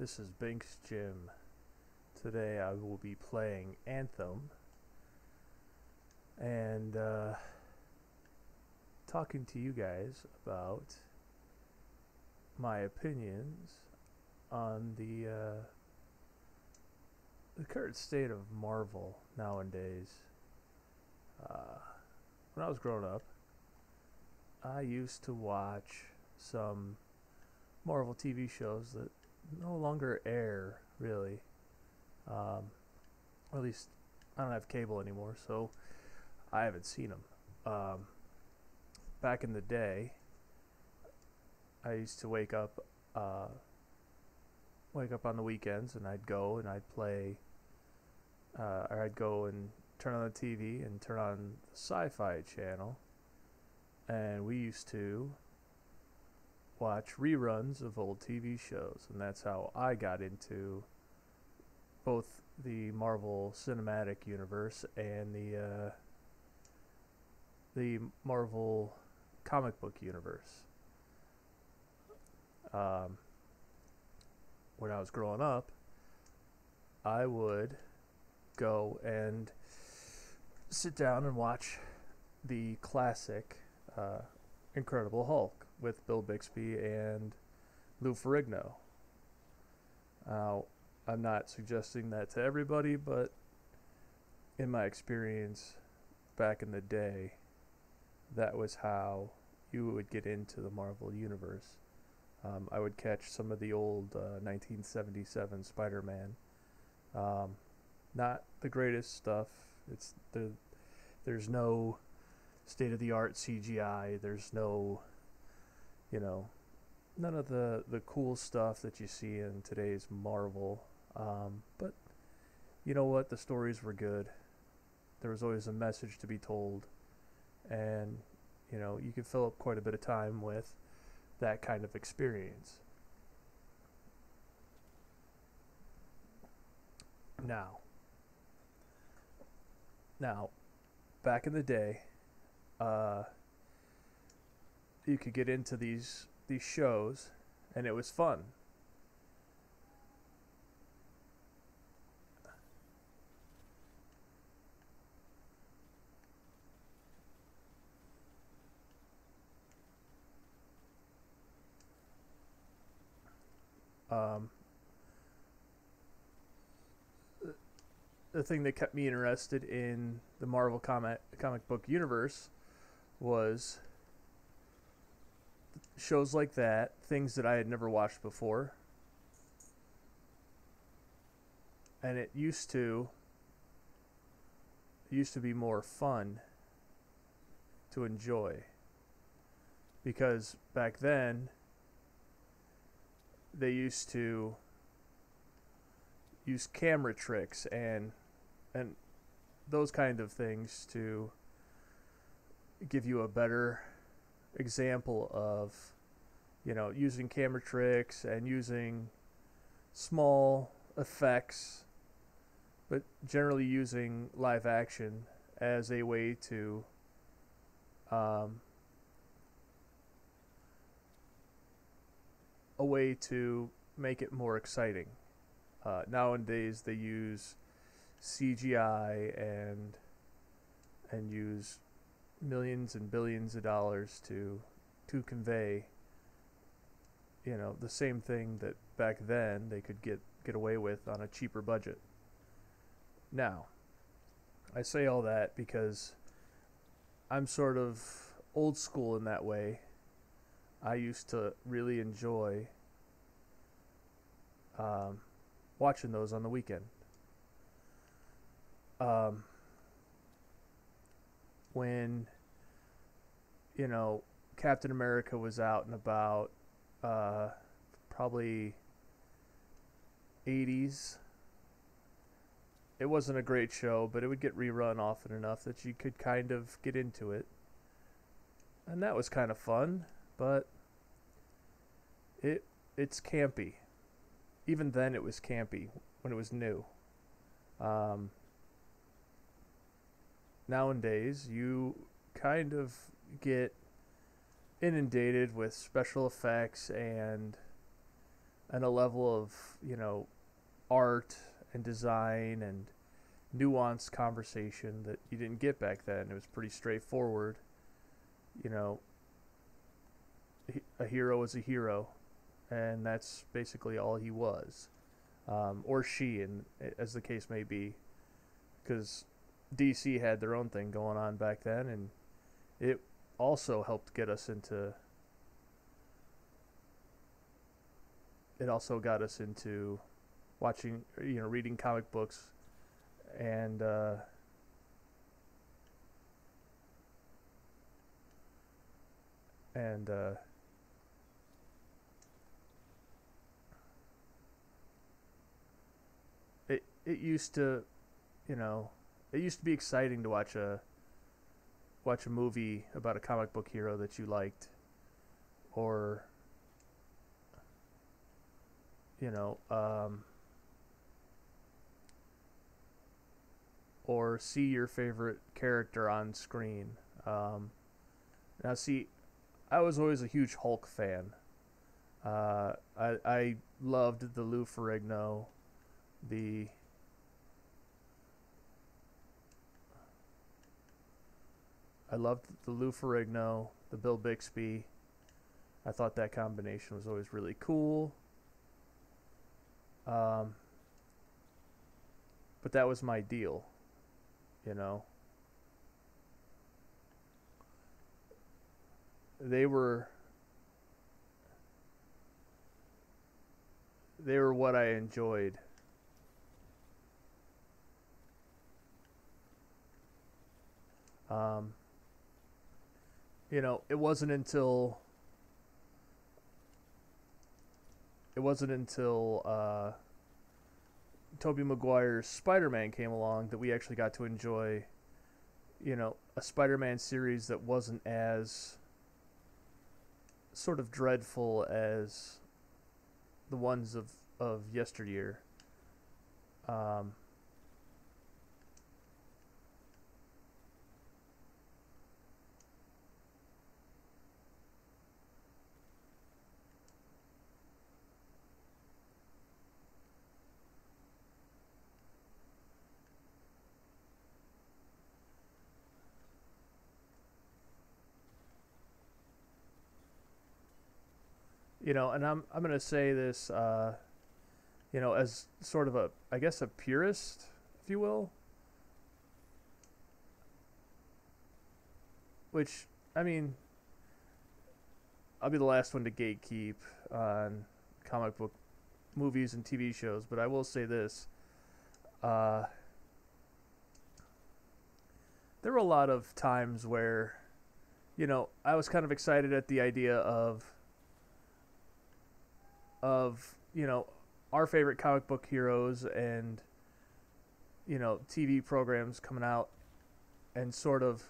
this is Binks Jim. Today I will be playing Anthem and talking to you guys about my opinions on the current state of Marvel nowadays. When I was growing up, I used to watch some Marvel TV shows that no longer air, really. Or at least I don't have cable anymore, so I haven't seen them. Back in the day, I used to wake up on the weekends, and I'd go and I'd play, or I'd go and turn on the TV and turn on the Sci-Fi channel, and we used to watch reruns of old TV shows, and that's how I got into both the Marvel Cinematic Universe and the Marvel comic book universe. When I was growing up, I would go and sit down and watch the classic Incredible Hulk with Bill Bixby and Lou Ferrigno. Now, I'm not suggesting that to everybody, but in my experience back in the day, that was how you would get into the Marvel Universe. I would catch some of the old 1977 Spider-Man. Not the greatest stuff. There's no state-of-the-art CGI. There's no, none of the cool stuff that you see in today's Marvel. But you know what? The stories were good. There was always a message to be told. And, you could fill up quite a bit of time with that kind of experience. Now, back in the day, you could get into these shows, and it was fun. Um, the thing that kept me interested in the Marvel comic book universe was shows like that, things that I had never watched before. And it used to be more fun to enjoy, because back then they used to use camera tricks and those kind of things to give you a better example of using camera tricks and using small effects, but generally using live action as a way to make it more exciting. Nowadays they use CGI and use millions and billions of dollars to convey the same thing that back then they could get away with on a cheaper budget. Now, I say all that because I'm sort of old school in that way. I used to really enjoy watching those on the weekend. When Captain America was out and about, probably 80s. It wasn't a great show, but it would get rerun often enough that you could kind of get into it. And that was kind of fun, but it's campy. Even then it was campy when it was new. Nowadays, you kind of get inundated with special effects and and a level of, art and design and nuanced conversation that you didn't get back then. It was pretty straightforward. You know, a hero is a hero, and that's basically all he was, or she, and as the case may be, because DC had their own thing going on back then, and it also helped get us into. It also got us into watching, reading comic books, and and it used to, you know, it used to be exciting to watch a movie about a comic book hero that you liked, or you know, or see your favorite character on screen. Now, see, I was always a huge Hulk fan. I loved the Lou Ferrigno, the I loved the Lou Ferrigno, the Bill Bixby. I thought that combination was always really cool. Um, but that was my deal, you know. They were they were what I enjoyed. Um, it wasn't until Tobey Maguire's Spider-Man came along that we actually got to enjoy, a Spider-Man series that wasn't as sort of dreadful as the ones of yesteryear. Um, and I'm gonna say this, as sort of a, I guess, a purist, if you will, which, I mean, I'll be the last one to gatekeep on comic book movies and TV shows, but I will say this. Uh, there were a lot of times where, I was kind of excited at the idea of our favorite comic book heroes and TV programs coming out, and sort of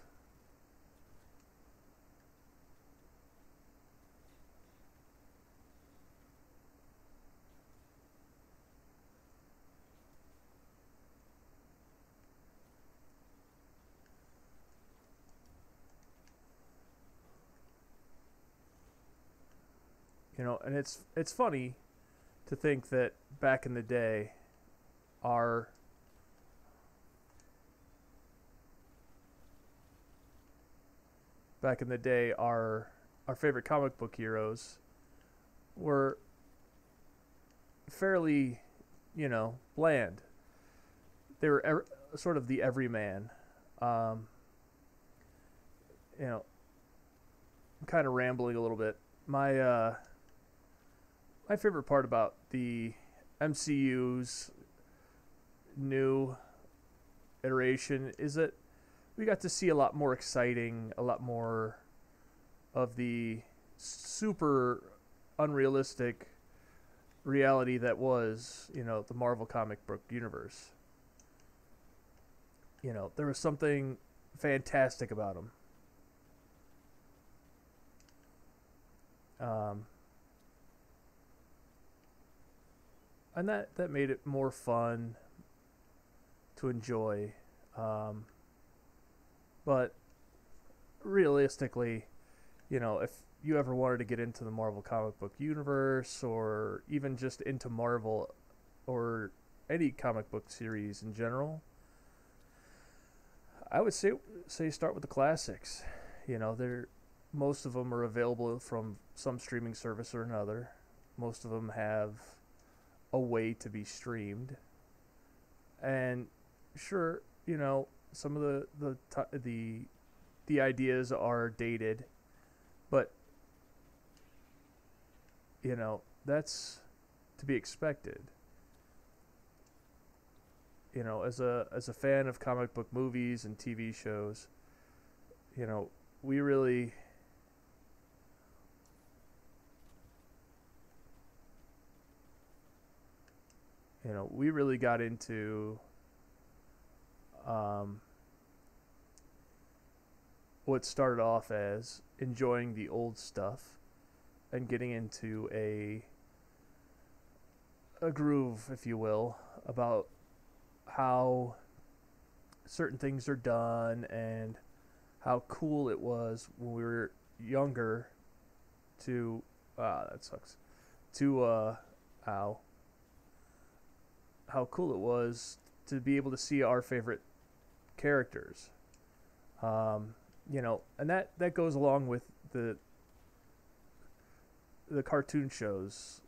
and it's funny to think that back in the day, our our favorite comic book heroes were fairly, bland. They were sort of the everyman. Um, you know, I'm kind of rambling a little bit. My favorite part about the MCU's new iteration is that we got to see a lot more exciting, a lot more of the super unrealistic reality that was, the Marvel comic book universe. There was something fantastic about them. Um, and that made it more fun to enjoy. Um, but realistically, If you ever wanted to get into the Marvel comic book universe, or even just into Marvel or any comic book series in general, I would say start with the classics. They're most of them are available from some streaming service or another. Most of them have a way to be streamed, and sure, some of the ideas are dated, but that's to be expected. As a fan of comic book movies and TV shows, you know, we really we really got into um, what started off as enjoying the old stuff and getting into a groove, if you will, about how certain things are done and how cool it was when we were younger to that sucks to ow how cool it was to be able to see our favorite characters, and that goes along with the cartoon shows.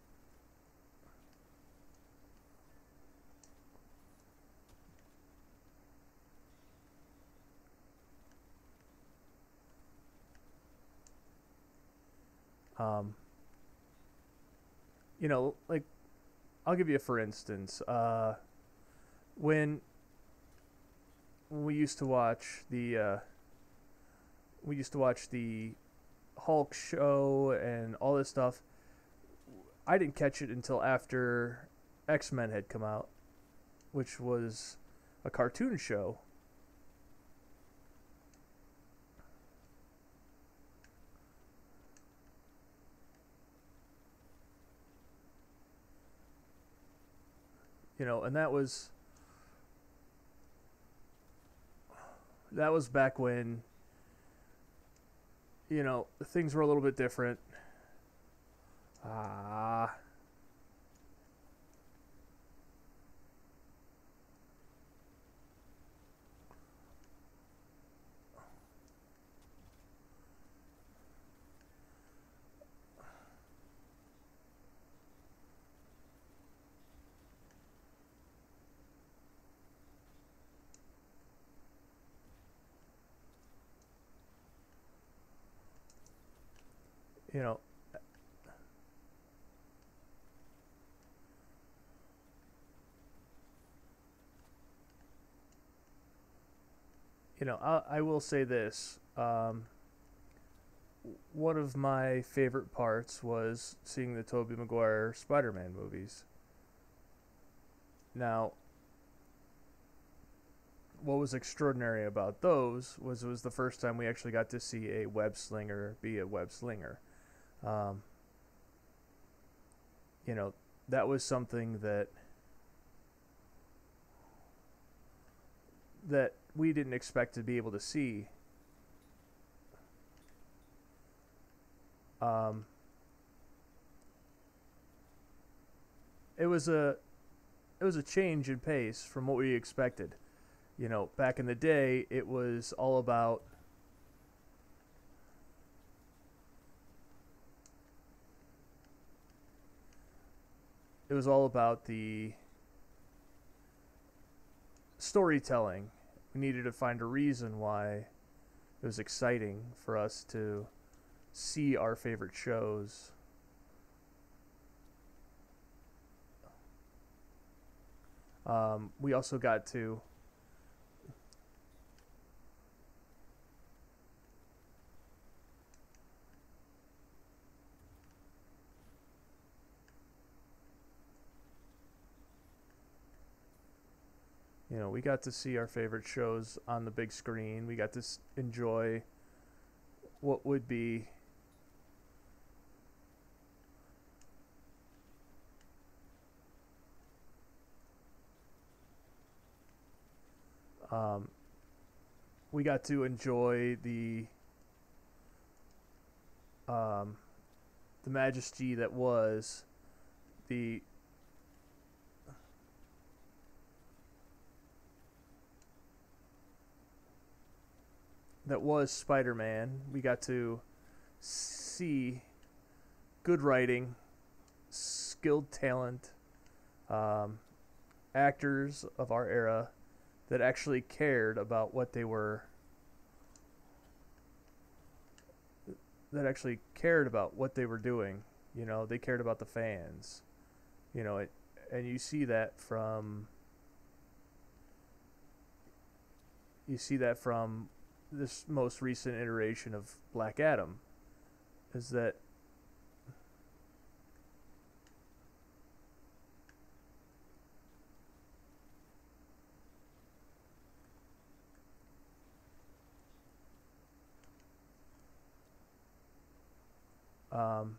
um, like, I'll give you a for instance. When we used to watch the Hulk show and all this stuff, I didn't catch it until after X-Men had come out, which was a cartoon show. And that was back when things were a little bit different. Ah, you know, I will say this. One of my favorite parts was seeing the Tobey Maguire Spider-Man movies. Now, what was extraordinary about those was it was the first time we actually got to see a web slinger be a web slinger. Um, you know, that was something that we didn't expect to be able to see. Um, it was a change in pace from what we expected. Back in the day, it was all about the storytelling. We needed to find a reason why it was exciting for us to see our favorite shows. We also got to, we got to see our favorite shows on the big screen. We got to enjoy what would be, um, we got to enjoy the um, the majesty that was the Spider-Man. We got to see good writing, skilled talent, um, actors of our era that actually cared about what they were doing. You know, they cared about the fans. You know, and you see that from this most recent iteration of Black Adam, is that um,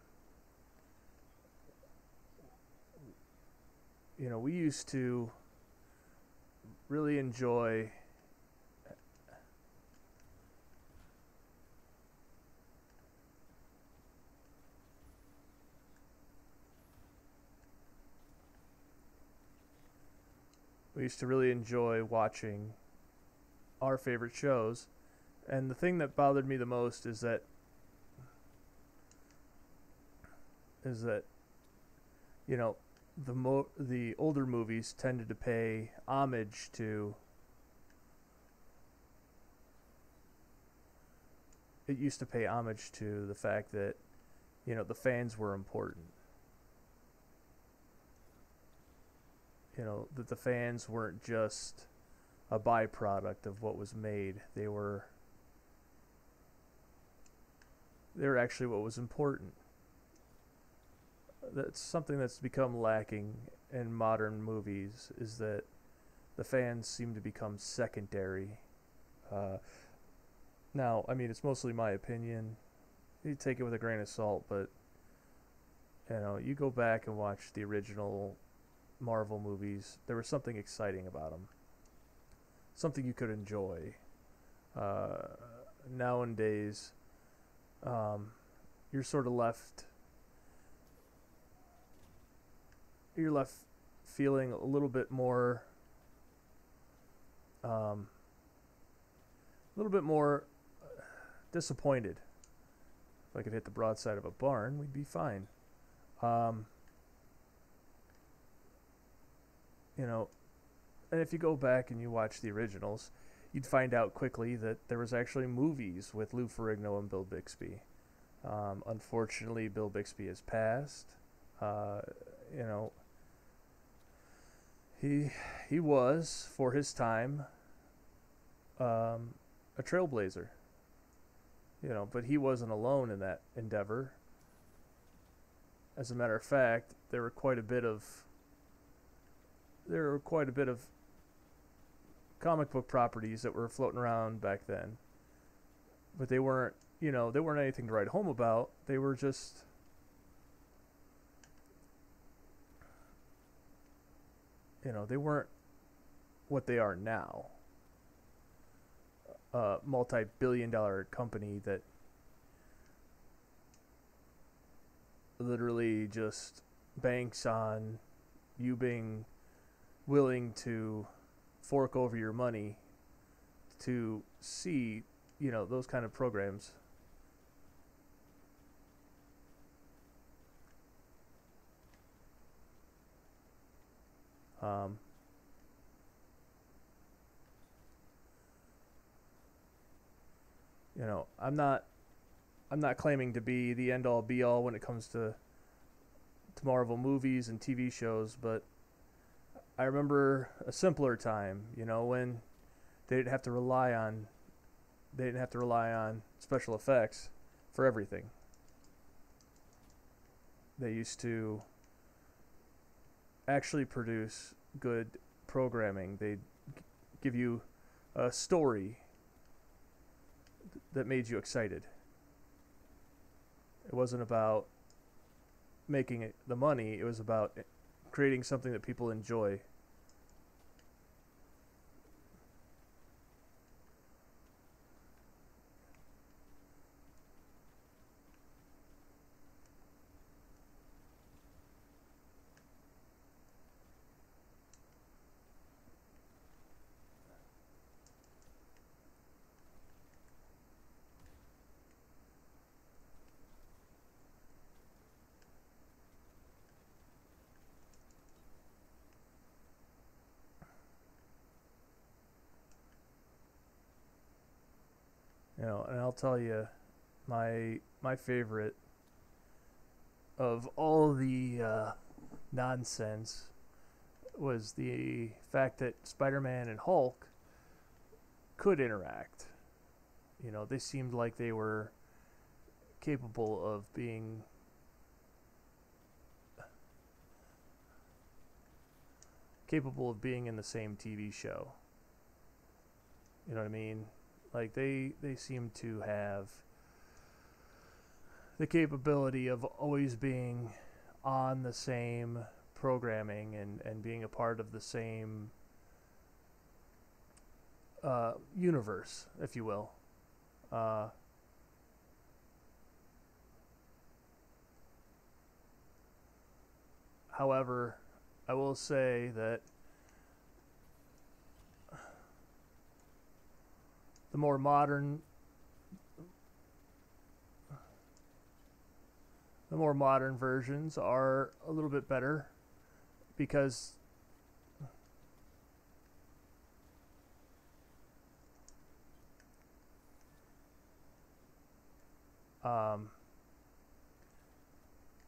you know, we used to really enjoy watching our favorite shows. And the thing that bothered me the most is that you know, the older movies tended to pay homage to the fact that, you know, the fans were important. You know, that the fans weren't just a byproduct of what was made. They were actually what was important. That's something that's become lacking in modern movies, is that the fans seem to become secondary. Now, I mean, it's mostly my opinion. You take it with a grain of salt, but you know, you go back and watch the original Marvel movies, there was something exciting about them, something you could enjoy. Nowadays, you're sort of left feeling a little bit more disappointed. If I could hit the broadside of a barn, we'd be fine. You know, and if you go back and you watch the originals, you'd find out quickly that there was actually movies with Lou Ferrigno and Bill Bixby. Unfortunately, Bill Bixby has passed. You know, he was, for his time, a trailblazer. You know, but he wasn't alone in that endeavor. As a matter of fact, there were quite a bit of comic book properties that were floating around back then, but they weren't anything to write home about. They were just, you know, they weren't what they are now. A multi-billion-dollar company that literally just banks on you being willing to fork over your money to see, you know, those kind of programs. You know, I'm not claiming to be the end all be all when it comes to Marvel movies and TV shows, but I remember a simpler time, you know, when they didn't have to rely on special effects for everything. They used to actually produce good programming. They'd give you a story that made you excited. It wasn't about making the money. It was about creating something that people enjoy. And I'll tell you, my favorite of all the nonsense was the fact that Spider-Man and Hulk could interact. They seemed like they were capable of being in the same TV show. You know what I mean? Like they seem to have the capability of always being on the same programming and being a part of the same universe, if you will. Uh, However, I will say that the more modern versions are a little bit better because um,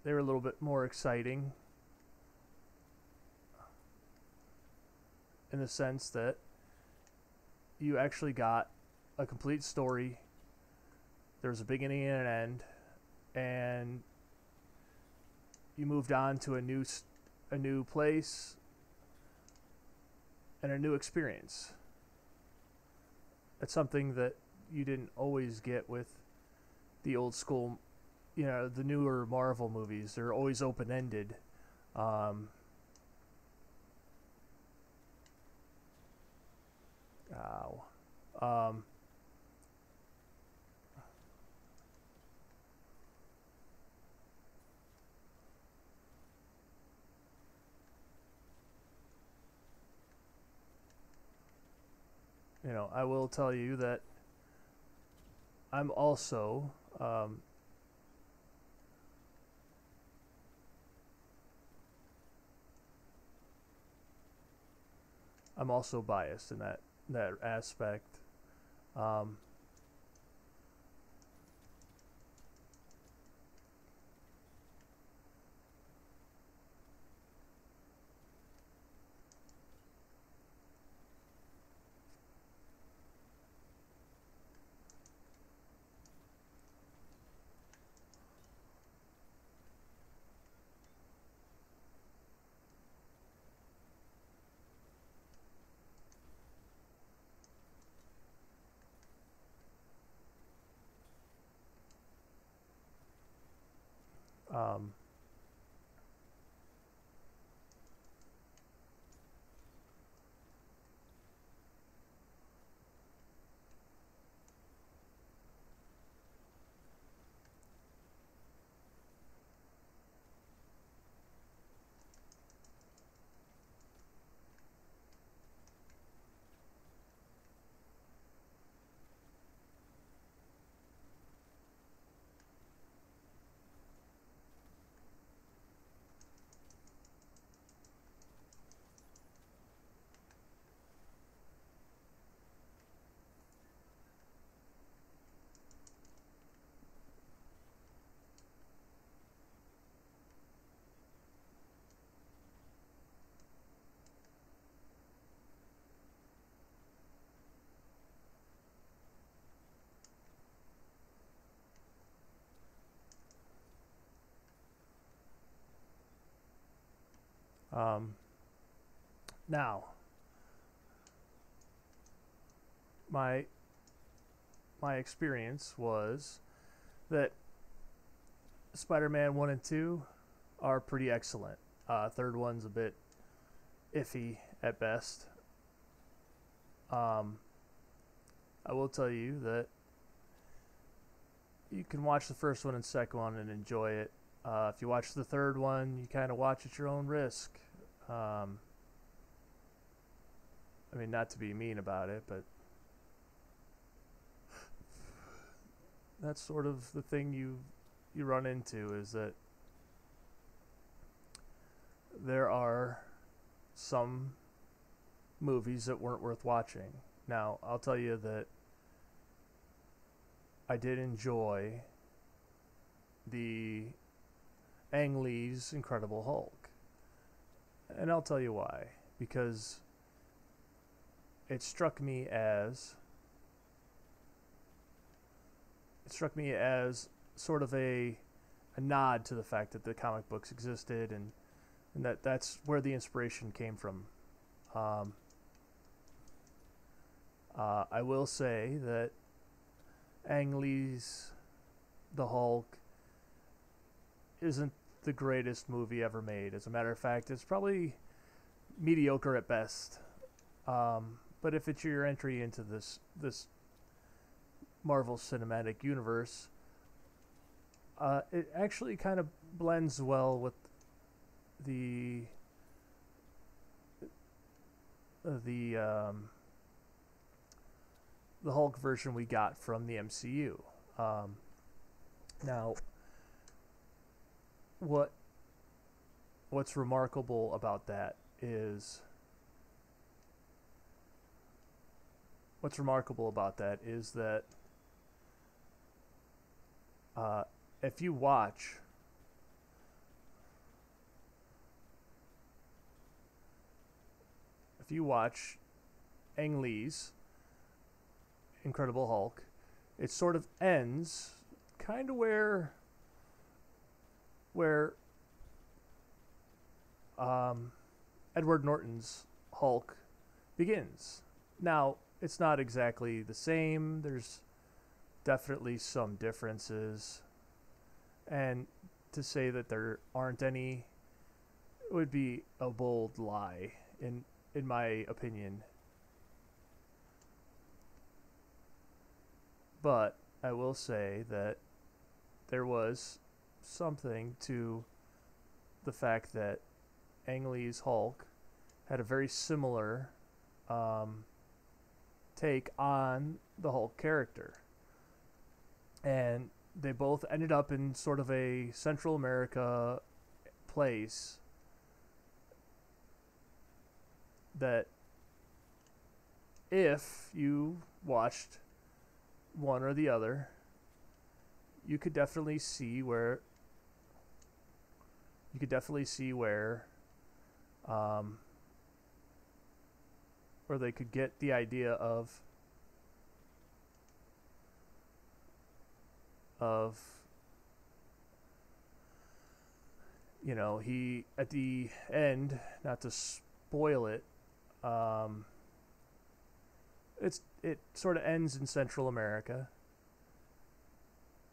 they were a little bit more exciting in the sense that you actually got a complete story. There's a beginning and an end, and you moved on to a new place and a new experience. It's something that you didn't always get with the old school, the newer Marvel movies. They're always open ended. Um, ow. Um, I will tell you that I'm also biased in that aspect. Um, um, um, Now, my experience was that Spider-Man 1 and 2 are pretty excellent. Third one's a bit iffy at best. Um, I will tell you that you can watch the first one and second one and enjoy it. If you watch the third one, you kind of watch at your own risk. Um, I mean, not to be mean about it, but that's sort of the thing you run into, is that there are some movies that weren't worth watching. Now, I'll tell you that I did enjoy the Ang Lee's Incredible Hulk. And I'll tell you why. Because it struck me as sort of a nod to the fact that the comic books existed, and that's where the inspiration came from. Um, I will say that Ang Lee's The Hulk isn't the greatest movie ever made. As a matter of fact, it's probably mediocre at best. But if it's your entry into this Marvel Cinematic Universe, it actually kind of blends well with the the um, the Hulk version we got from the MCU. Now, what's remarkable about that is that if you watch Ang Lee's Incredible Hulk, it sort of ends kind of where Edward Norton's Hulk begins. Now, it's not exactly the same. There's definitely some differences. And to say that there aren't any would be a bold lie, in my opinion. But I will say that there was something to the fact that Ang Lee's Hulk had a very similar take on the Hulk character. And they both ended up in sort of a Central America place that, if you watched one or the other, you could definitely see where where they could get the idea of he, at the end, not to spoil it, it sort of ends in Central America,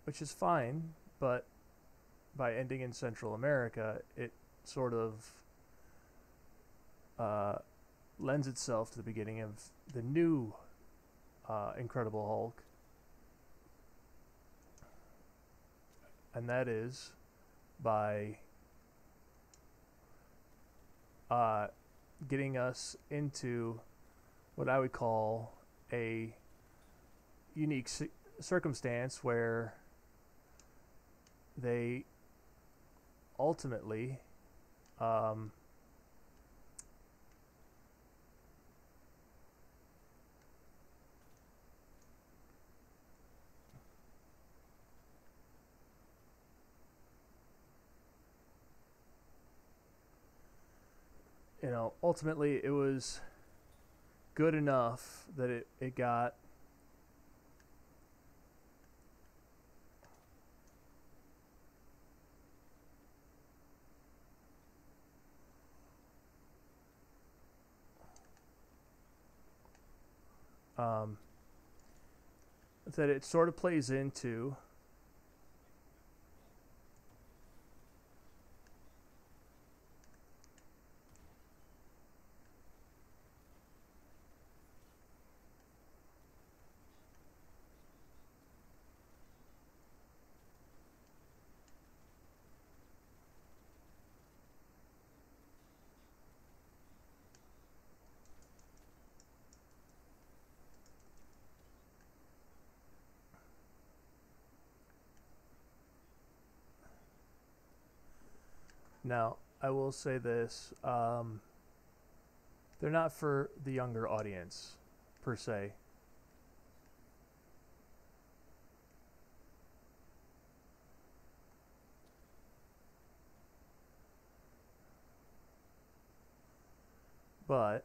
which is fine, but by ending in Central America, it sort of lends itself to the beginning of the new Incredible Hulk, and that is by getting us into what I would call a unique circumstance where they ultimately ultimately it was good enough that it got that it sort of plays into now. I will say this, they're not for the younger audience per se. But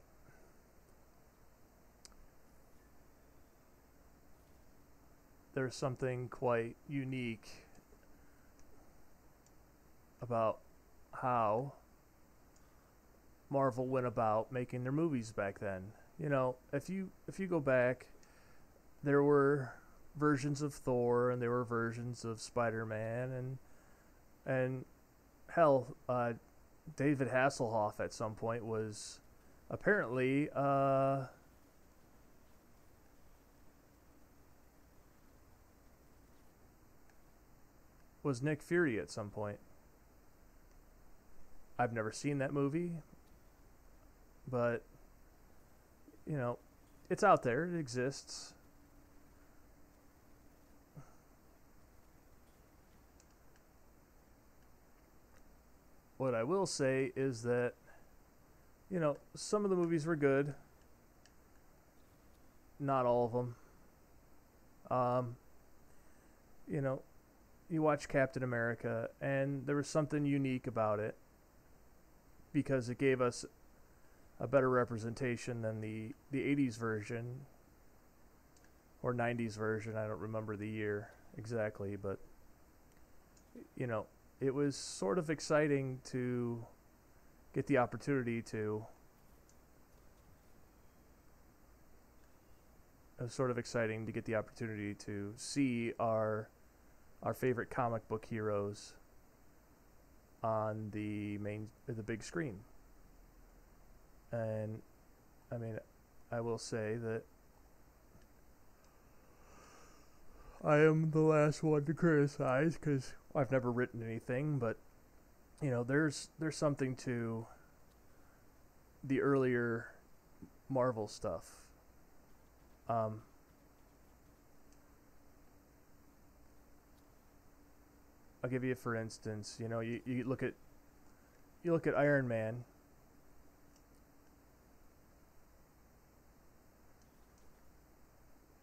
there's something quite unique about how Marvel went about making their movies back then. You know, if you go back, there were versions of Thor and there were versions of Spider-Man and hell, David Hasselhoff at some point was apparently was Nick Fury at some point. I've never seen that movie, but you know, it's out there. It exists. What I will say is that, you know, some of the movies were good. Not all of them. You know, you watch Captain America, and there was something unique about it because it gave us a better representation than the 80s version or 90s version. I don't remember the year exactly, but you know, it was sort of exciting to get the opportunity to it was sort of exciting to get the opportunity to see our favorite comic book heroes on the big screen. And I mean, I will say that I am the last one to criticize because I've never written anything, but you know, there's something to the earlier Marvel stuff. I'll give you for instance, you know, you look at Iron Man.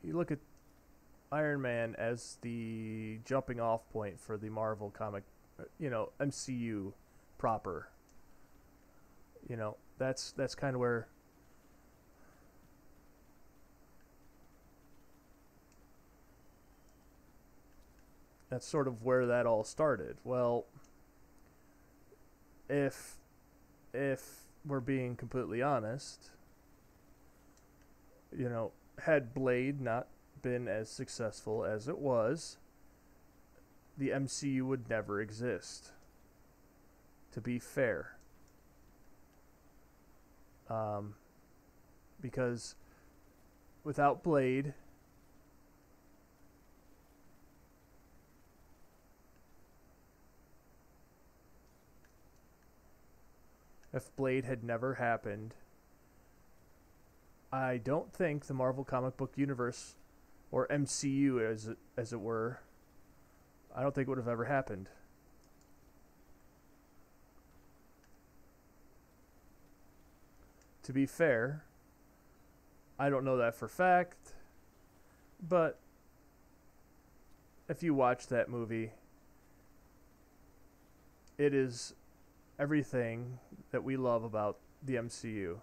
You look at Iron Man as the jumping off point for the Marvel comic, you know, MCU proper. You know, that's kind of where that's sort of where that all started. Well, if we're being completely honest, you know, had Blade not been as successful as it was, the MCU would never exist. To be fair, because without Blade, if Blade had never happened, I don't think the Marvel comic book universe, or MCU as it were, I don't think it would have ever happened. To be fair, I don't know that for fact, but if you watch that movie, it is everything that we love about the MCU.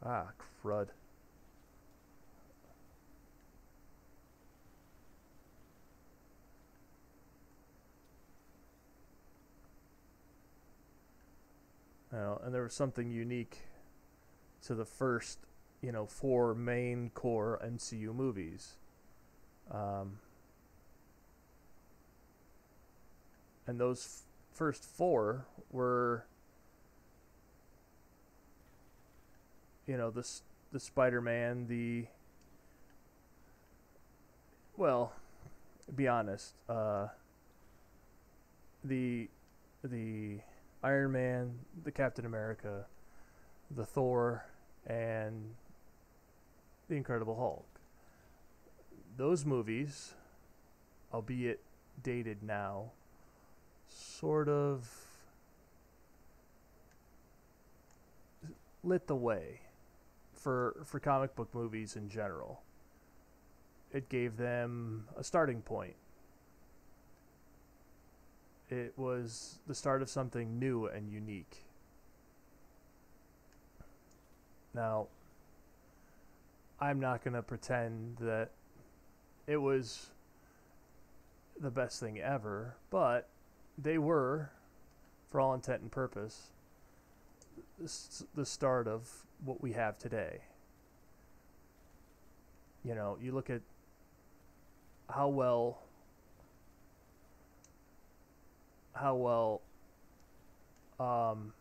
Ah, crud. You know, and there was something unique to the first, you know, 4 main core MCU movies. Um, and those first 4 were, you know, the Spider-Man, well, be honest, the Iron Man, the Captain America, the Thor, and the Incredible Hulk. Those movies, albeit dated now, sort of lit the way for comic book movies in general. It gave them a starting point. It was the start of something new and unique. Now, I'm not going to pretend that it was the best thing ever, but they were, for all intent and purpose, the start of what we have today. You know, you look at how well um,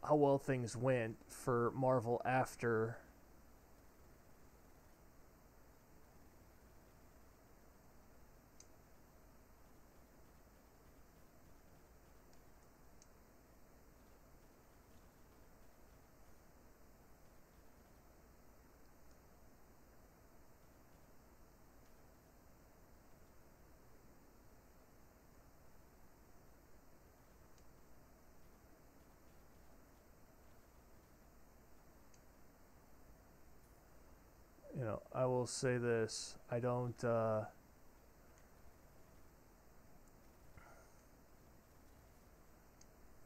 how well things went for Marvel after you know, I will say this. I don't you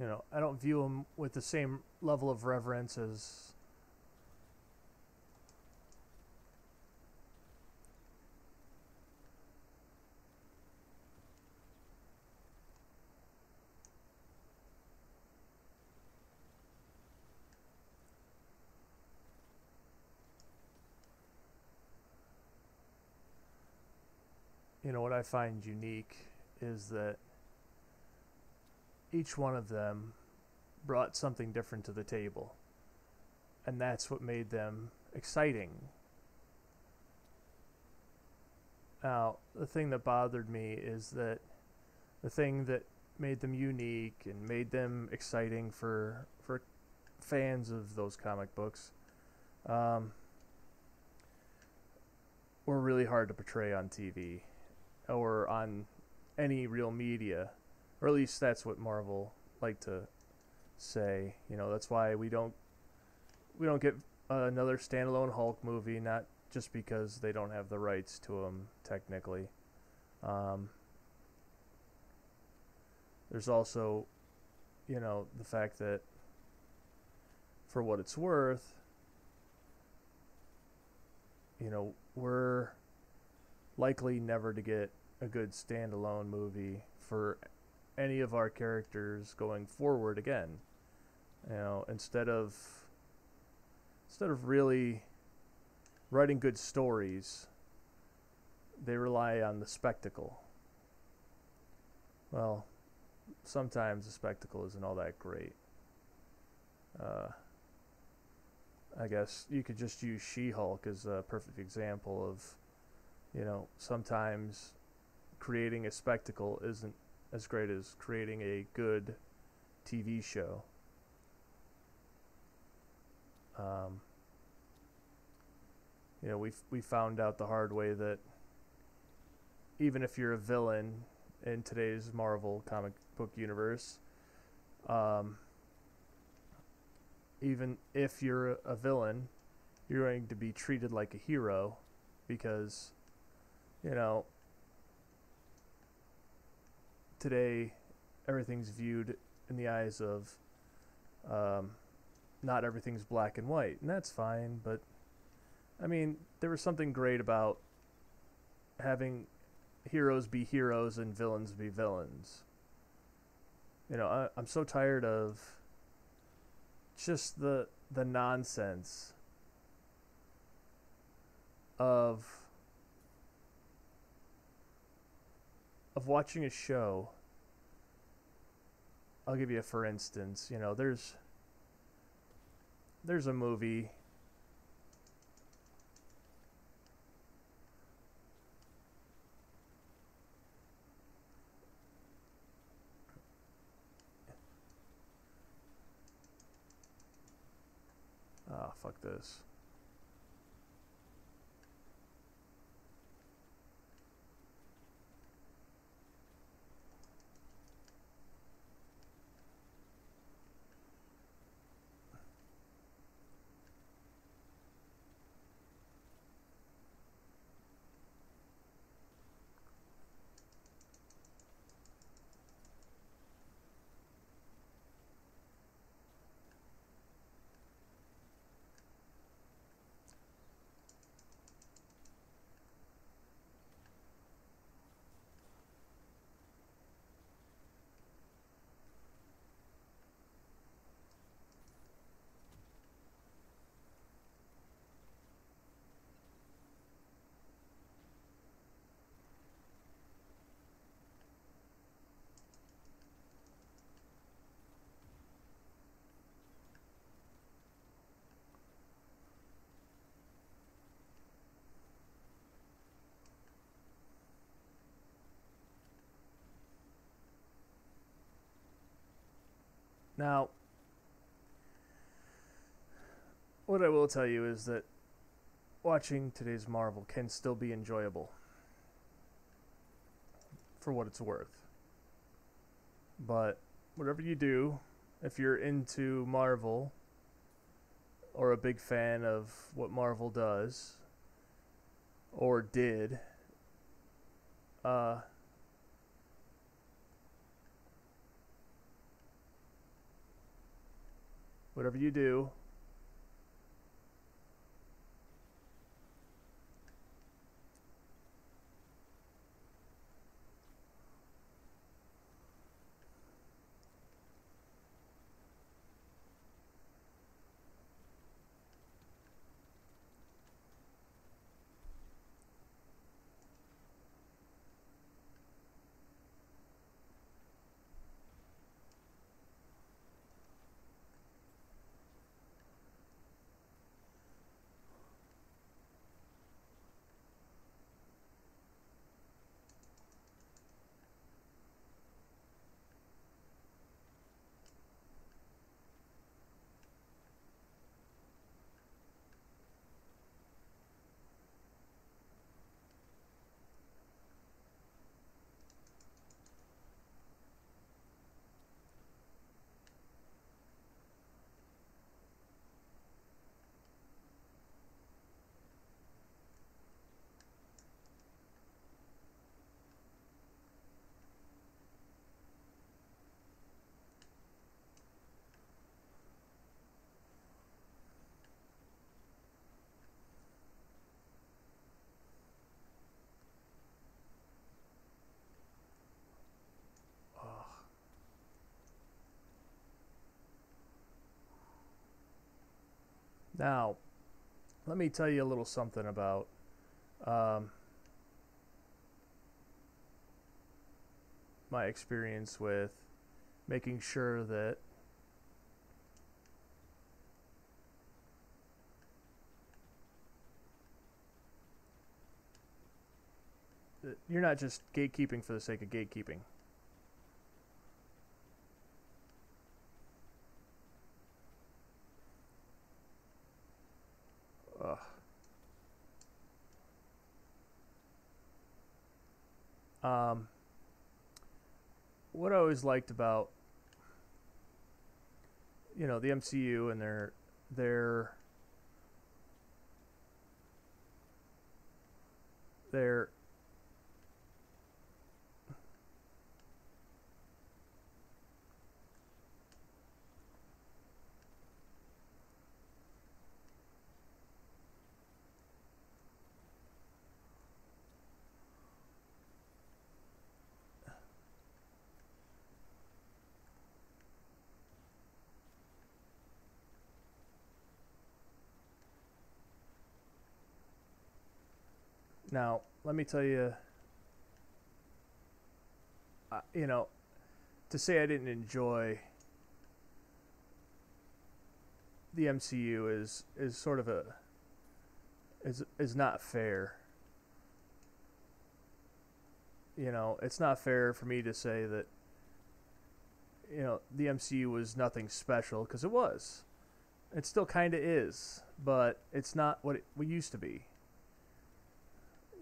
know, I don't view them with the same level of reverence as you know, what I find unique is that each one of them brought something different to the table. And that's what made them exciting. Now, the thing that bothered me is that the thing that made them unique and made them exciting for fans of those comic books were really hard to portray on TV or on any real media, or at least that's what Marvel like to say. You know, that's why we don't get another standalone Hulk movie, not just because they don't have the rights to them technically. There's also, you know, the fact that, for what it's worth, you know, we're likely never to get a good standalone movie for any of our characters going forward again. You know, instead of really writing good stories, they rely on the spectacle. Well, sometimes the spectacle isn't all that great. I guess you could just use She-Hulk as a perfect example of, you know, sometimes creating a spectacle isn't as great as creating a good TV show. You know, we found out the hard way that even if you're a villain in today's Marvel comic book universe, even if you're a villain, you're going to be treated like a hero because, you know, today everything's viewed in the eyes of not everything's black and white, and that's fine, but I mean, there was something great about having heroes be heroes and villains be villains. You know, I'm so tired of just the nonsense of watching a show. I'll give you a for instance. You know, there's a movie. Ah, fuck this. Now, what I will tell you is that watching today's Marvel can still be enjoyable for what it's worth. But whatever you do, if you're into Marvel or a big fan of what Marvel does or did, whatever you do, now let me tell you a little something about um, my experience with making sure that you're not just gatekeeping for the sake of gatekeeping. Ugh. Um, what I always liked about the MCU and their their now let me tell you, uh, you know, to say I didn't enjoy the MCU is sort of a is not fair. It's not fair for me to say that the MCU was nothing special, because it was. It still kind of is, but it's not what we used to be.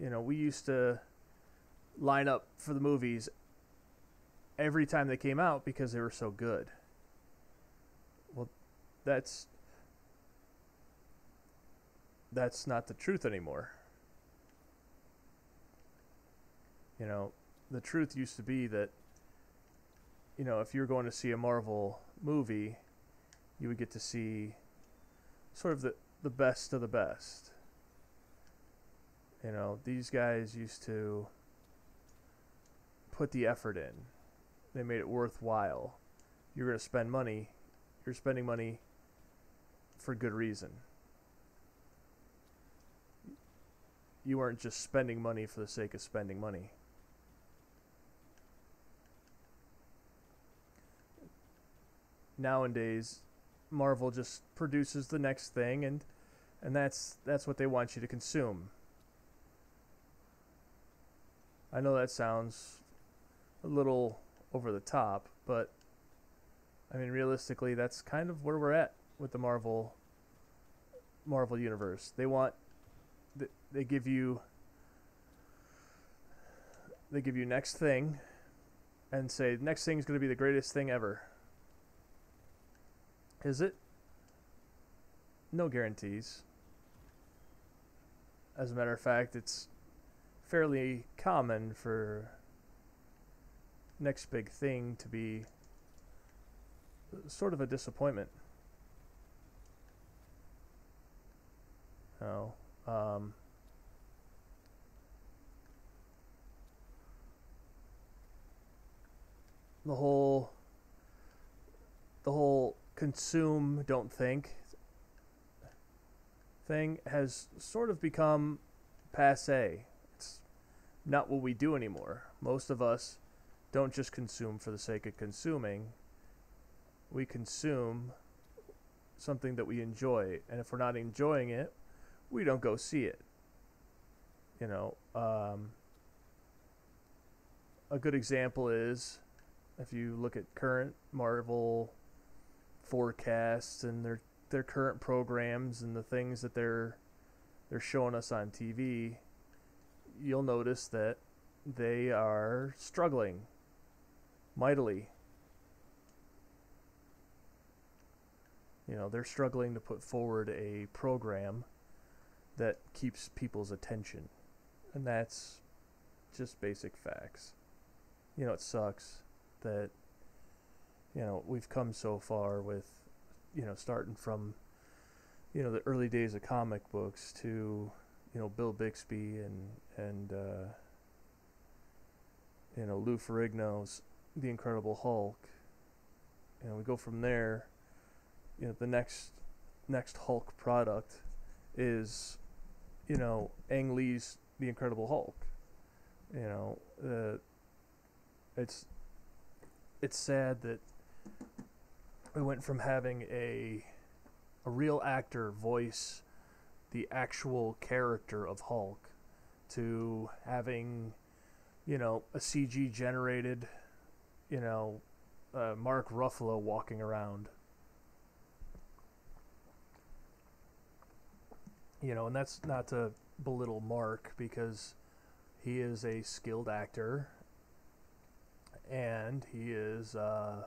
We used to line up for the movies every time they came out because they were so good. Well, that's not the truth anymore. The truth used to be that if you were going to see a Marvel movie, you would get to see sort of the best of the best. These guys used to put the effort in. They made it worthwhile. You're going to spend money. You're spending money for good reason. You weren't just spending money for the sake of spending money. Nowadays, Marvel just produces the next thing, and that's what they want you to consume. I know that sounds a little over the top, but I mean, realistically, that's kind of where we're at with the Marvel universe. They give you next thing and say next thing is going to be the greatest thing ever. Is it? No guarantees. As a matter of fact, it's fairly common for next big thing to be sort of a disappointment. Oh, the whole consume don't think thing has sort of become passe. It's not what we do anymore. Most of us don't just consume for the sake of consuming. We consume something that we enjoy, and if we're not enjoying it, we don't go see it. You know, a good example is if you look at current Marvel forecasts and their current programs and the things that they're showing us on TV, you'll notice that they are struggling mightily. You know, they're struggling to put forward a program that keeps people's attention. And that's just basic facts. You know, it sucks that, you know, we've come so far with, you know, starting from, you know, the early days of comic books to, you know, Bill Bixby and you know, Lou Ferrigno's The Incredible Hulk. You know, we go from there. You know, the next Hulk product is, you know, Ang Lee's The Incredible Hulk. You know, it's sad that we went from having a real actor voice the actual character of Hulk to having, you know, a CG generated, you know, Mark Ruffalo walking around. You know, and that's not to belittle Mark, because he is a skilled actor and he is a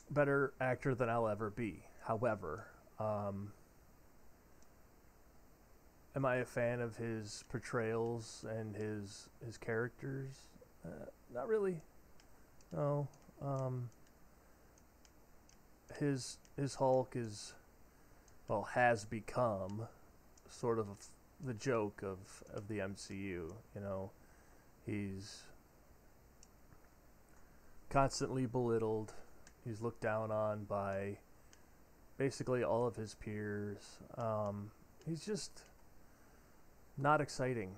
better actor than I'll ever be. However, am I a fan of his portrayals and his characters? Not really. No. His Hulk is, well, has become sort of the joke of the MCU. You know, he's constantly belittled. He's looked down on by basically all of his peers. He's just not exciting.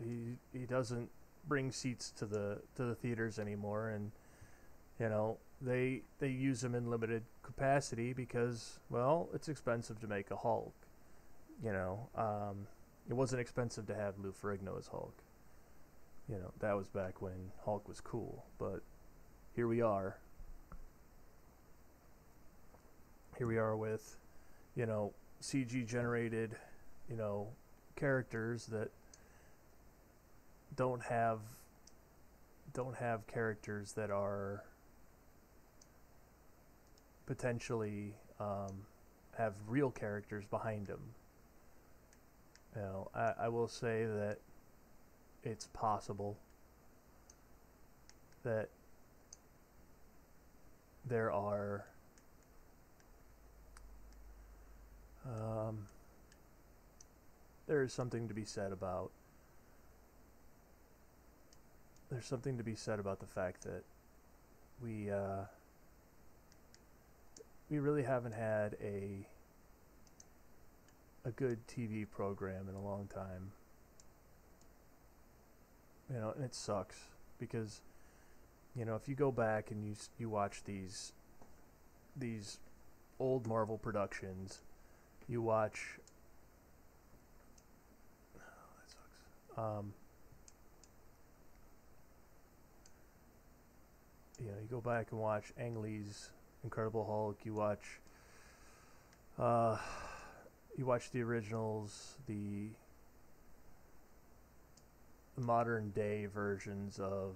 He doesn't bring seats to the theaters anymore, and you know, they use him in limited capacity because, well, it's expensive to make a Hulk. You know, it wasn't expensive to have Lou Ferrigno as Hulk. You know, that was back when Hulk was cool. But here we are. Here we are with, you know, CG generated, you know, characters that don't have characters that are potentially have real characters behind them. You know, I will say that it's possible that there are there is something to be said about the fact that we really haven't had a good TV program in a long time. You know, and it sucks because, you know, if you go back and you watch these old Marvel productions, you watch that sucks. you go back and watch Ang Lee's Incredible Hulk. You watch the originals, the modern day versions of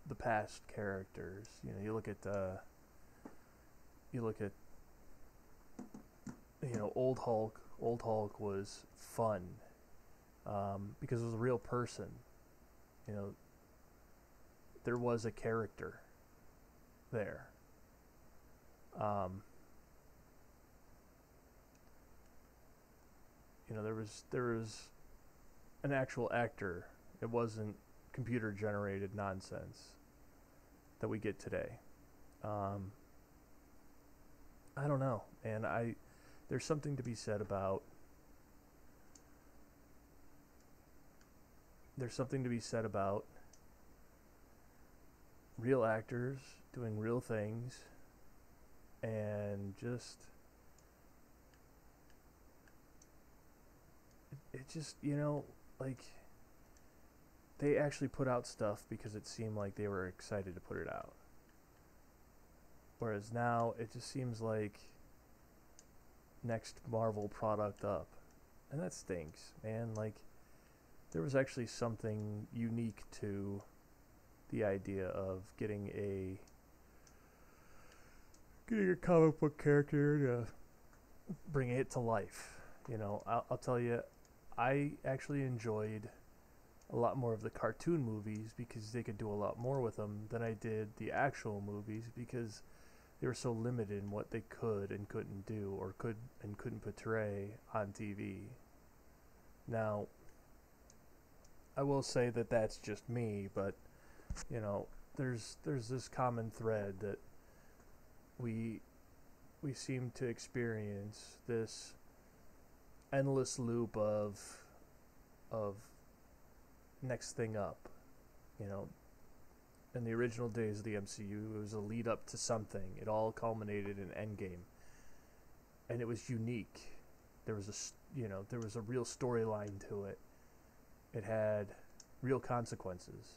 the past characters. You look at old Hulk. Old Hulk was fun because it was a real person. You know, there was a character there. There was an actual actor. It wasn't computer generated nonsense that we get today. I don't know, and there's something to be said about real actors doing real things and just it just like they actually put out stuff because it seemed like they were excited to put it out, whereas now it just seems like next Marvel product up, and that stinks, man. Like, there was actually something unique to the idea of getting a comic book character to bring it to life. I'll tell you, I actually enjoyed a lot more of the cartoon movies because they could do a lot more with them than I did the actual movies, because they were so limited in what they could and couldn't do, or couldn't portray on TV. Now, I will say that that's just me, but there's this common thread that we seem to experience this endless loop of next thing up. In the original days of the MCU, it was a lead up to something. It all culminated in Endgame, and it was unique. There was a real storyline to it. It had real consequences.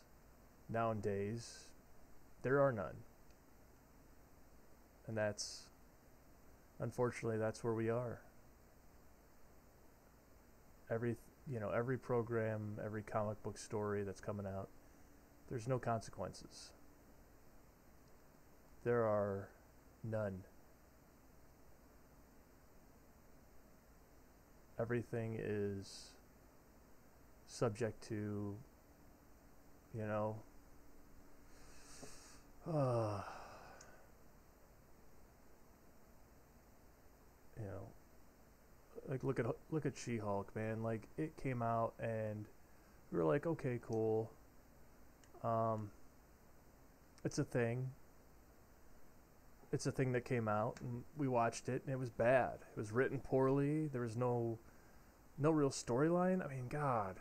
Nowadays, there are none, and unfortunately that's where we are. Every program, every comic book story that's coming out, there's no consequences. There are none. Everything is subject to, uh, like look at She-Hulk, man. Like, it came out and we were like, okay, cool. It's a thing. It's a thing that came out, and we watched it, and it was bad. It was written poorly. There was no real storyline. I mean, God.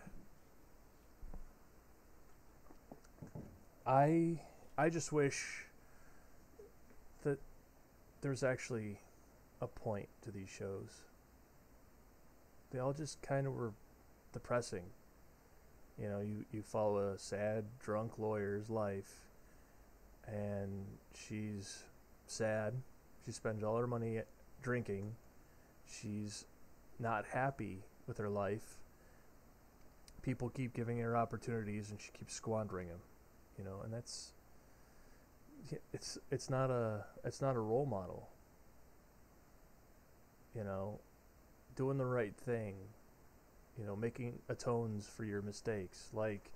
I just wish that there's actually a point to these shows. They all just kind of were depressing. You follow a sad, drunk lawyer's life, and she's sad. She spends all her money drinking. She's not happy with her life. People keep giving her opportunities, and she keeps squandering them. And it's not a role model. Doing the right thing. Making atones for your mistakes, like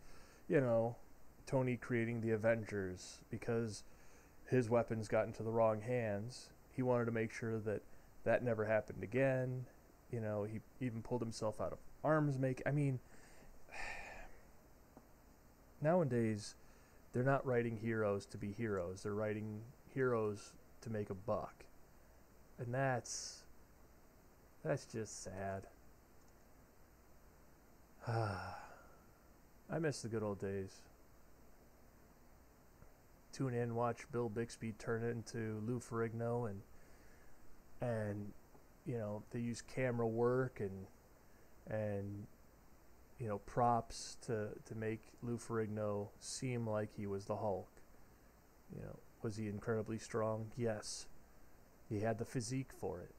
Tony creating the Avengers because his weapons got into the wrong hands. He wanted to make sure that never happened again. He even pulled himself out of arms I mean, nowadays they're not writing heroes to be heroes. They're writing heroes to make a buck. And that's just sad. I miss the good old days. Tune in, watch Bill Bixby turn into Lou Ferrigno, and they use camera work and props to make Lou Ferrigno seem like he was the Hulk. Was he incredibly strong? Yes. He had the physique for it.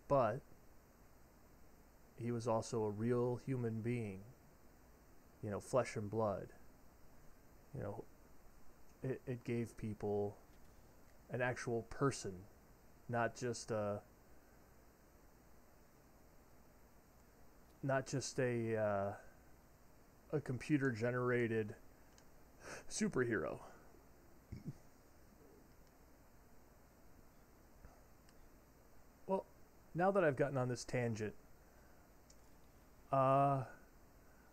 But he was also a real human being. Flesh and blood. It gave people an actual person, not just a computer generated superhero. Well, now that I've gotten on this tangent, I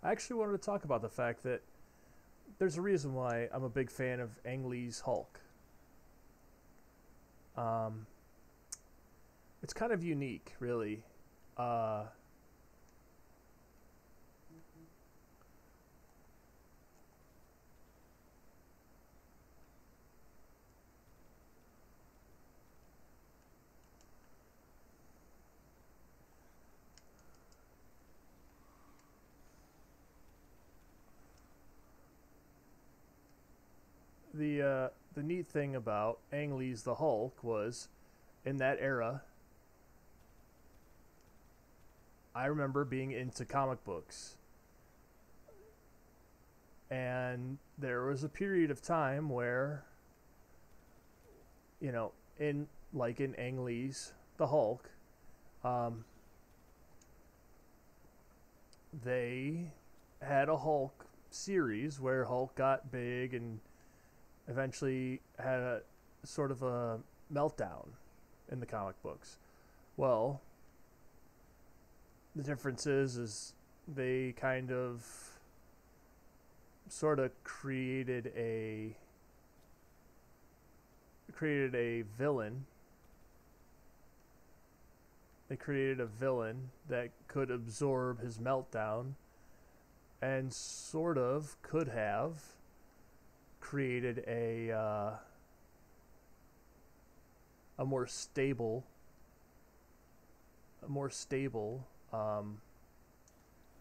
actually wanted to talk about the fact that there's a reason why I'm a big fan of Ang Lee's Hulk. It's kind of unique, really. Uh, the neat thing about Ang Lee's The Hulk was, in that era, I remember being into comic books, and there was a period of time where, in Ang Lee's The Hulk, um, they had a Hulk series where Hulk got big and eventually had a sort of a meltdown in the comic books. Well, the difference is they kind of sort of created a villain. They created a villain that could absorb his meltdown and sort of could have created a more stable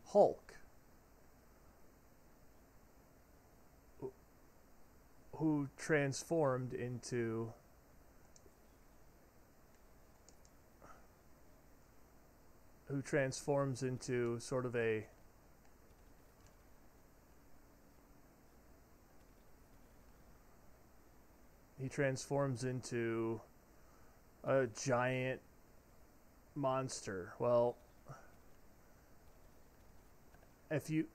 Hulk who transformed into sort of he transforms into a giant monster. Well, if you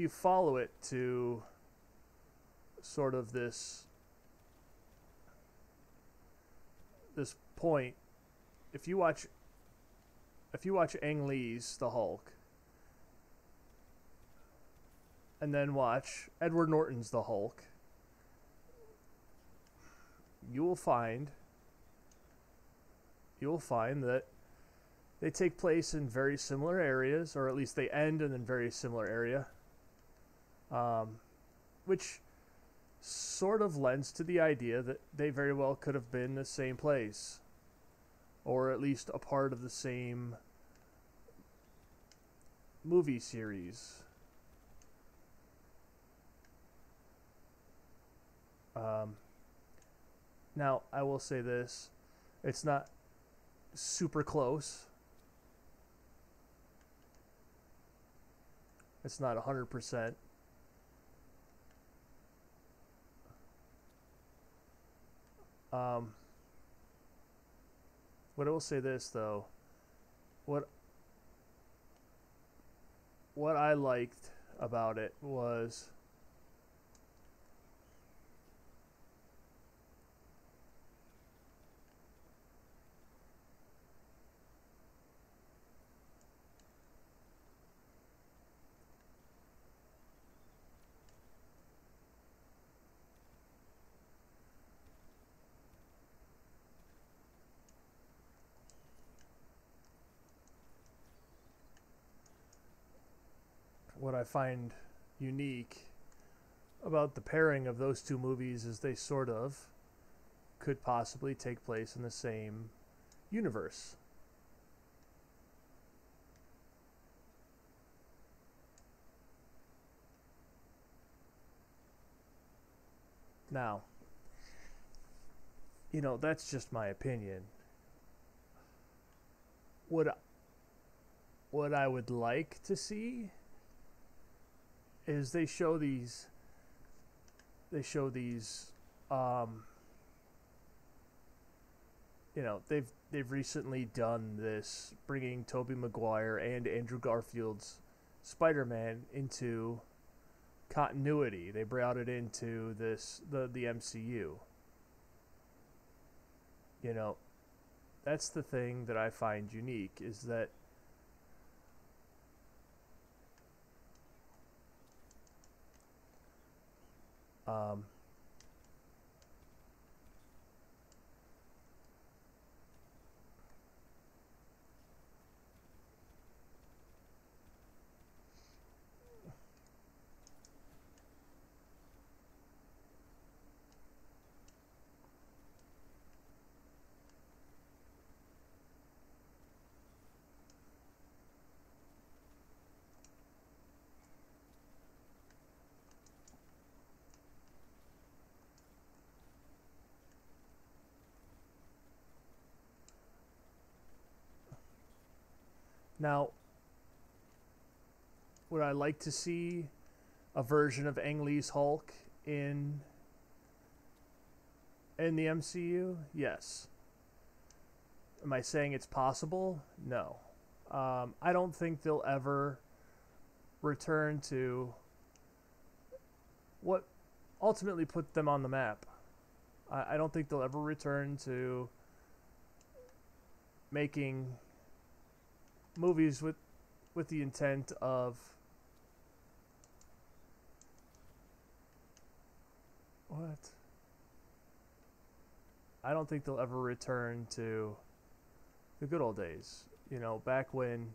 follow it to sort of this point, if you watch Ang Lee's The Hulk and then watch Edward Norton's The Hulk, you will find that they take place in very similar areas, or at least they end in a very similar area, which sort of lends to the idea that they very well could have been the same place, or at least a part of the same movie series. Now, I will say this. It's not super close. It's not 100%. What I will say this, though. What I liked about it was what I find unique about the pairing of those two movies is they sort of could possibly take place in the same universe. Now, that's just my opinion. What what I would like to see is they show these um they've recently done this, bringing Tobey Maguire and Andrew Garfield's Spider-Man into continuity. They brought it into the MCU. You know, that's the thing that I find unique, is that um, now would I like to see a version of Ang Lee's Hulk in the MCU? Yes. Am I saying it's possible? No. I don't think they'll ever return to what ultimately put them on the map. I don't think they'll ever return to making movies with the intent of what? I don't think they'll ever return to the good old days. Back when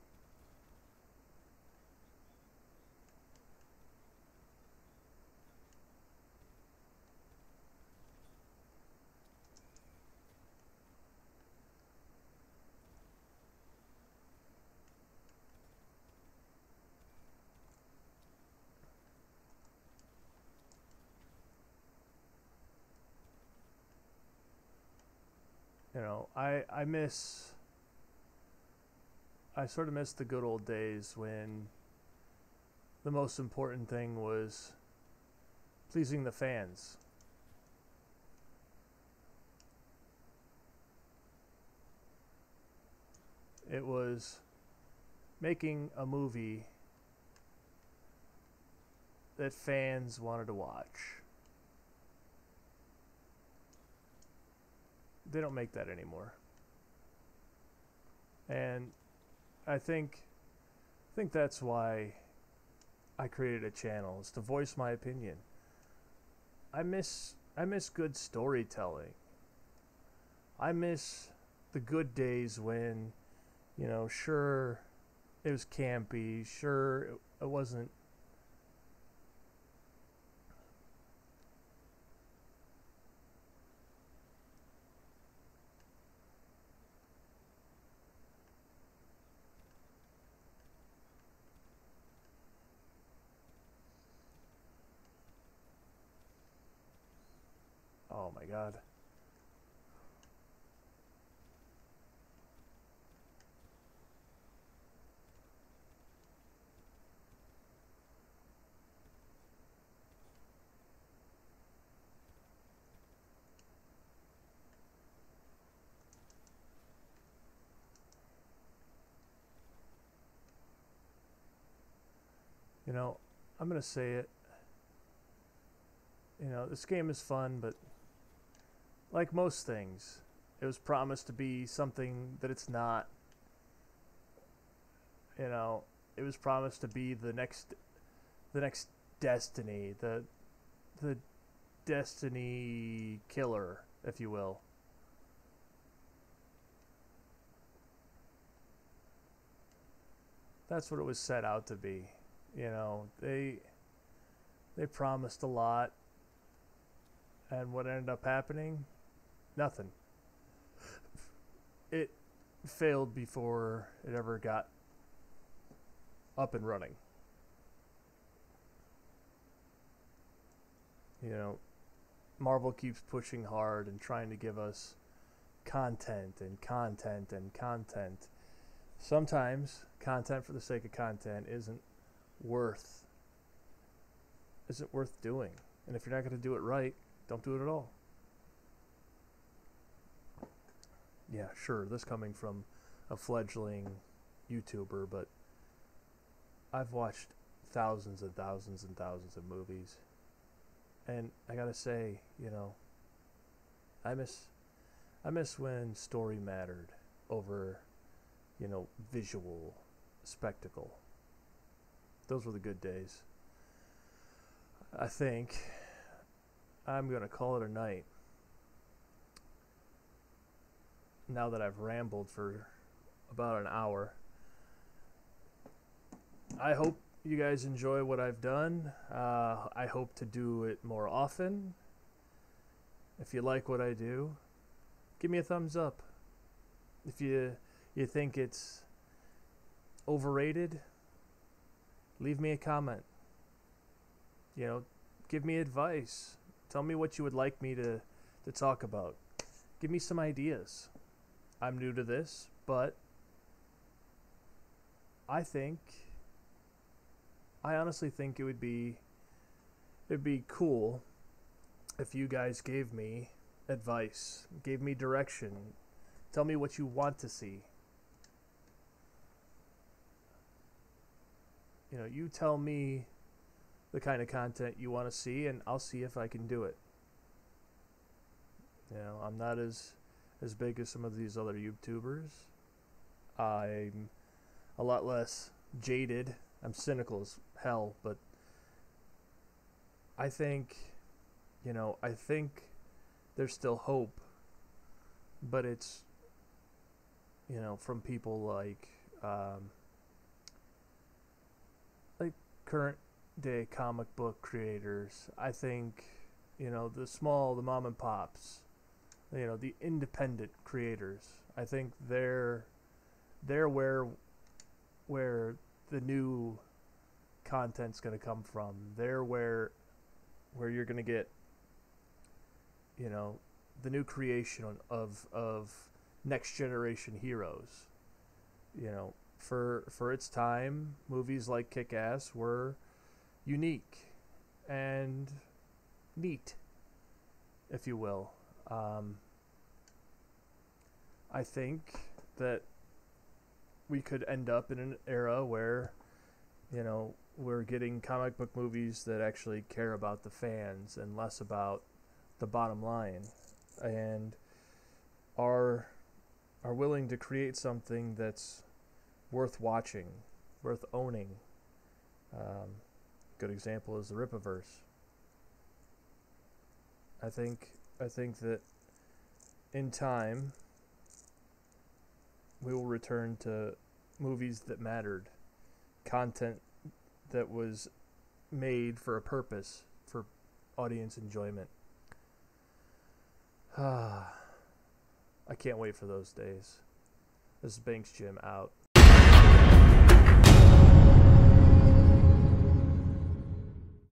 I sort of miss the good old days when the most important thing was pleasing the fans. It was making a movie that fans wanted to watch. They don't make that anymore. And I think that's why I created a channel, is to voice my opinion. I miss good storytelling. I miss the good days when, sure, it was campy, sure, it wasn't. Oh my god. You know, I'm gonna say it. This game is fun, but like most things, it was promised to be something that it's not. You know, it was promised to be the next Destiny, the Destiny killer, if you will. That's what it was set out to be. They promised a lot, and what ended up happening? Nothing. It failed before it ever got up and running. You know, Marvel keeps pushing hard and trying to give us content and content and content. Sometimes content for the sake of content worth isn't worth doing. And if you're not going to do it right, don't do it at all. Yeah, sure, this coming from a fledgling YouTuber, but I've watched thousands and thousands and thousands of movies. And I gotta say, I miss when story mattered over, visual spectacle. Those were the good days. I think I'm gonna call it a night. Now that I've rambled for about an hour. I hope you guys enjoy what I've done. I hope to do it more often. If you like what I do, give me a thumbs up. If you think it's overrated, leave me a comment. Give me advice. Tell me what you would like me to talk about. Give me some ideas. I'm new to this, but I honestly think it'd be cool if you guys gave me advice, gave me direction, tell me what you want to see. You tell me the kind of content you want to see, and I'll see if I can do it. I'm not as big as some of these other YouTubers. I'm a lot less jaded. I'm cynical as hell, but I think there's still hope, but it's, from people like current day comic book creators. I think, the mom and pops, the independent creators. I think they're where the new content's going to come from. They're where you're going to get, the new creation of next generation heroes. For its time, movies like Kick-Ass were unique and neat, if you will. I think that we could end up in an era where, we're getting comic book movies that actually care about the fans and less about the bottom line, and are willing to create something that's worth watching, worth owning. Good example is the Rippaverse. I think that in time we will return to movies that mattered, content that was made for a purpose, for audience enjoyment. I can't wait for those days. This is Banks Jim out.